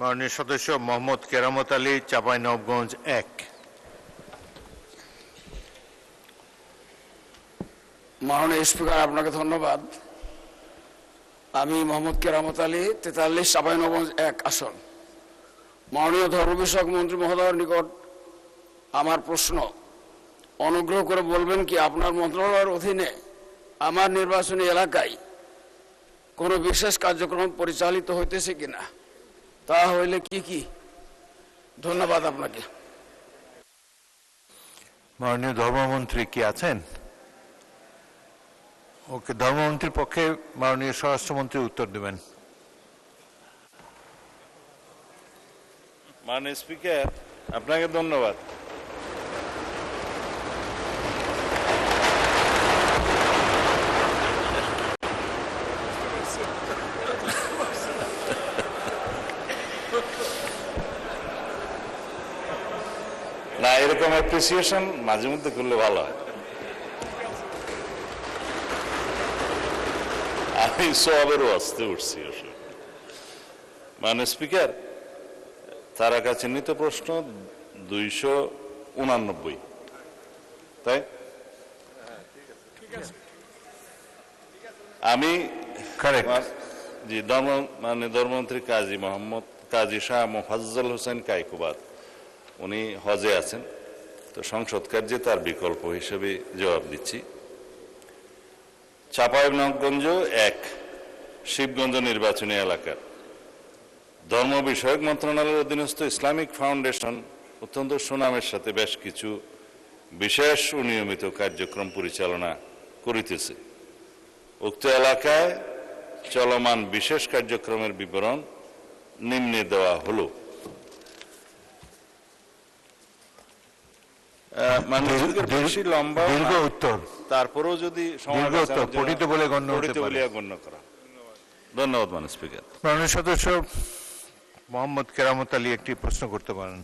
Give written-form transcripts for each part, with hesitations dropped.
মাননীয় সদস্য মোহাম্মদ কেরামত আলী, চাঁপাইনবাবগঞ্জ 1। মাননীয় স্পিকার, আপনাকে ধন্যবাদ। আমি মোহাম্মদ কেরামত আলী, 43, চাঁপাইনবাবগঞ্জ 1 আসন। মাননীয় ধর্ম বিষয়ক মন্ত্রী মহোদয়ের নিকট আমার প্রশ্ন, অনুগ্রহ করে বলবেন কি আপনার মন্ত্রণালয়ের অধীনে আমার নির্বাচনী এলাকায় কোনো বিশেষ কার্যক্রম পরিচালিত হইতেছে কিনা, তা হইলে কি কি? ধন্যবাদ আপনাকে। মাননীয় ধর্মমন্ত্রী কি আছেন? ওকে, ধর্মমন্ত্রীর পক্ষে মাননীয় স্বরাষ্ট্রমন্ত্রী উত্তর দেবেন। মাননীয় স্পিকার, আপনাকে ধন্যবাদ। না, এরকম অ্যাপ্রিসিয়েশন মাঝে মধ্যে করলে ভালো হয়। আমি সবেরও আসতে উঠছি। মাননীয় স্পিকার, তার কাছে চিহ্নিত প্রশ্ন 289, তাই আমি জি মাননীয় ধর্মমন্ত্রী কাজী শাহ মোফাজ্জল হোসেন কায়কোবাদ, উনি হজে আছেন, তো সংসদ কার্যে তার বিকল্প হিসেবে জবাব দিচ্ছি। চাঁপাইনবাবগঞ্জ 1 শিবগঞ্জ নির্বাচনী এলাকার ধর্ম বিষয়ক মন্ত্রণালয়ের অধীনস্থ ইসলামিক ফাউন্ডেশন অত্যন্ত সুনামের সাথে বেশ কিছু বিশেষ অনিয়মিত কার্যক্রম পরিচালনা করিতেছে। উক্ত এলাকায় চলমান বিশেষ কার্যক্রমের বিবরণ নিম্নে দেওয়া হলো। লম্বা উত্তর, তারপরেও যদি পঠিত বলে গণ্য করা। ধন্যবাদ মাননীয় স্পিকার। মাননীয় সদস্য মোহাম্মদ কেরামত আলী একটি প্রশ্ন করতে পারেন।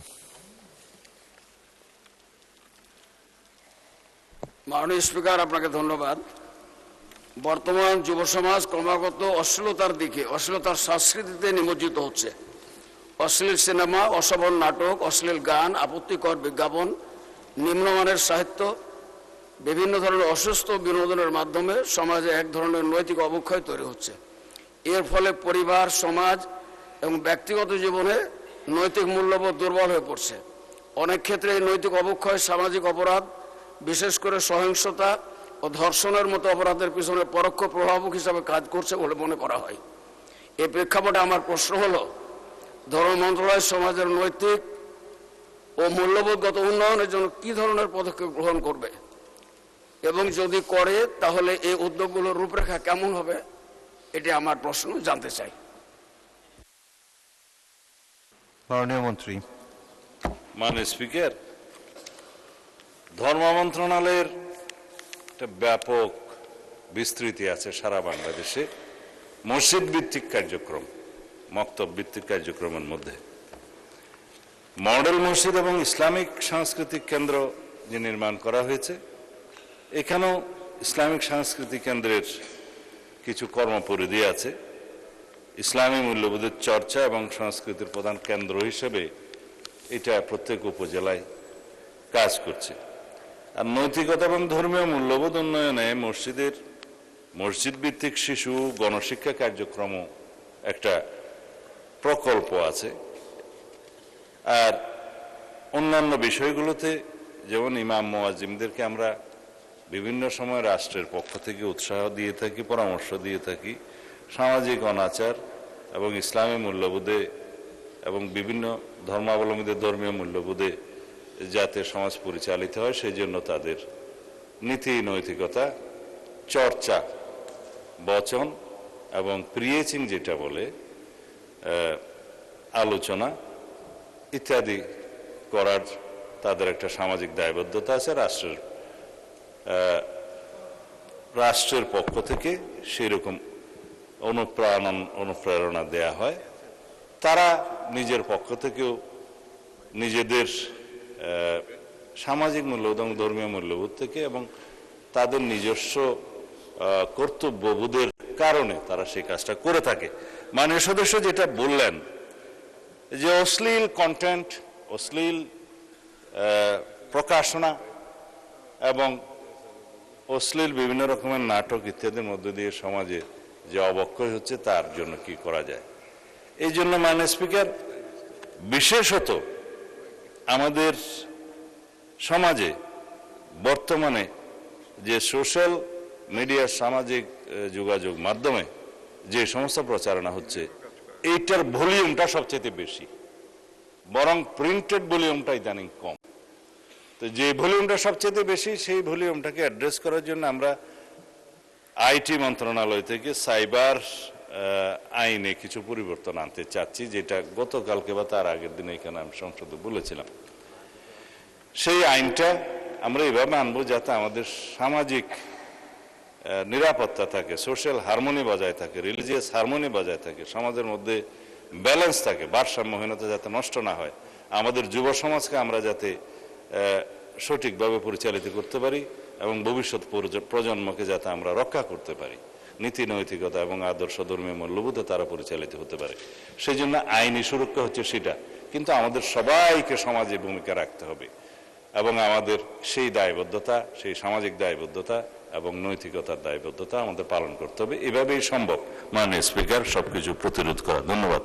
মাননীয় স্পিকার, আপনাকে ধন্যবাদ। বর্তমান যুব সমাজ ক্রমাগত অশ্লীলতার সংস্কৃতিতে নিমজ্জিত হচ্ছে। অশ্লীল সিনেমা, অশোভন নাটক, অশ্লীল গান, আপত্তিকর বিজ্ঞাপন, নিম্নমানের সাহিত্য, বিভিন্ন ধরনের অসুস্থ বিনোদনের মাধ্যমে সমাজে এক ধরনের নৈতিক অবক্ষয় তৈরি হচ্ছে। এর ফলে পরিবার, সমাজ এবং ব্যক্তিগত জীবনে নৈতিক মূল্যবোধ দুর্বল হয়ে পড়ছে। অনেক ক্ষেত্রে এই নৈতিক অবক্ষয় সামাজিক অপরাধ, বিশেষ করে সহিংসতা ও ধর্ষণের মতো অপরাধের পিছনে পরোক্ষ প্রভাবক হিসাবে কাজ করছে বলে মনে করা হয়। এই প্রেক্ষাপটে আমার প্রশ্ন হলো, ধর্ম মন্ত্রণালয় সমাজের নৈতিক ও মূল্যবোধগত উন্নয়নের জন্য কি ধরনের পদক্ষেপ গ্রহণ করবে, এবং যদি করে তাহলে এই উদ্যোগগুলোর রূপরেখা কেমন হবে, এটি আমার প্রশ্ন, জানতে চাই। মাননীয় মন্ত্রী। মাননীয় স্পিকার, ধর্ম মন্ত্রণালয়ের একটা ব্যাপক বিস্তৃতি আছে সারা বাংলাদেশে মসজিদ ভিত্তিক কার্যক্রম, মক্তব ভিত্তিক কার্যক্রমের মধ্যে মডেল মসজিদ এবং ইসলামিক সাংস্কৃতিক কেন্দ্র যে নির্মাণ করা হয়েছে, এখানেও ইসলামিক সাংস্কৃতিক কেন্দ্রের কিছু কর্মপরিধি আছে। ইসলামী মূল্যবোধের চর্চা এবং সংস্কৃতির প্রধান কেন্দ্র হিসেবে এটা প্রত্যেক উপজেলায় কাজ করছে। আর নৈতিকতা এবং ধর্মীয় মূল্যবোধ উন্নয়নে মসজিদ ভিত্তিক শিশু গণশিক্ষা কার্যক্রমও একটা প্রকল্প আছে। আর অন্যান্য বিষয়গুলোতে যেমন ইমাম মুয়াজ্জিমদেরকে আমরা বিভিন্ন সময় রাষ্ট্রের পক্ষ থেকে উৎসাহ দিয়ে থাকি, পরামর্শ দিয়ে থাকি, সামাজিক অনাচার এবং ইসলামী মূল্যবোধে এবং বিভিন্ন ধর্মাবলম্বীদের ধর্মীয় মূল্যবোধে যাতে সমাজ পরিচালিত হয় সেই জন্য তাদের নীতি নৈতিকতা চর্চা, বচন এবং প্রিয়েচিং যেটা বলে আলোচনা ইত্যাদি করার তাদের একটা সামাজিক দায়বদ্ধতা আছে। রাষ্ট্রের পক্ষ থেকে সেই রকম অনুপ্রেরণা দেয়া হয়। তারা নিজের পক্ষ থেকেও নিজেদের সামাজিক মূল্যবোধ এবং ধর্মীয় মূল্যবোধ থেকে এবং তাদের নিজস্ব কর্তব্যবোধের কারণে তারা সেই কাজটা করে থাকে। মাননীয় সদস্য যেটা বললেন যে অশ্লীল কন্টেন্ট, অশ্লীল প্রকাশনা এবং অশ্লীল বিভিন্ন রকমের নাটক ইত্যাদির মধ্য দিয়ে সমাজে যে অবক্ষয় হচ্ছে তার জন্য কি করা যায়। এই জন্য মাননীয় স্পিকার, বিশেষত আমাদের সমাজে বর্তমানে যে সোশ্যাল মিডিয়া, সামাজিক যোগাযোগ মাধ্যমে যে সমস্ত প্রচারণা হচ্ছে, এইটার ভলিউমটা সবচেয়ে বেশি, বরং প্রিন্টেড ভলিউমটা ইদানিং কম। তো যে ভলিউমটা সবচেয়ে বেশি, সেই ভলিউমটাকে অ্যাড্রেস করার জন্য আমরা আইটি মন্ত্রণালয় থেকে সাইবার আইনে কিছু পরিবর্তন আনতে চাচ্ছি, যেটা গতকালকে বা তার আগের দিনে এখানে আমি সংসদে বলেছিলাম। সেই আইনটা আমরা এভাবে আনবো যাতে আমাদের সামাজিক নিরাপত্তা থাকে, সোশ্যাল হারমোনি বজায় থাকে, রিলিজিয়াস হারমোনি বজায় থাকে, সমাজের মধ্যে ব্যালেন্স থাকে, ভারসাম্যহীনতা যাতে নষ্ট না হয়, আমাদের যুব সমাজকে আমরা যাতে সঠিকভাবে পরিচালিত করতে পারি এবং ভবিষ্যৎ প্রজন্মকে যাতে আমরা রক্ষা করতে পারি, নীতি নৈতিকতা এবং আদর্শ ধর্মীয় মূল্যবোধে তারা পরিচালিত হতে পারে। সেই জন্য আইনি সুরক্ষা হচ্ছে সেটা, কিন্তু আমাদের সবাইকে সমাজে ভূমিকা রাখতে হবে এবং আমাদের সেই দায়বদ্ধতা, সেই সামাজিক দায়বদ্ধতা এবং নৈতিকতার দায়বদ্ধতা আমাদের পালন করতে হবে। এভাবেই সম্ভব মাননীয় স্পিকার সবকিছু প্রতিরোধ করা। ধন্যবাদ।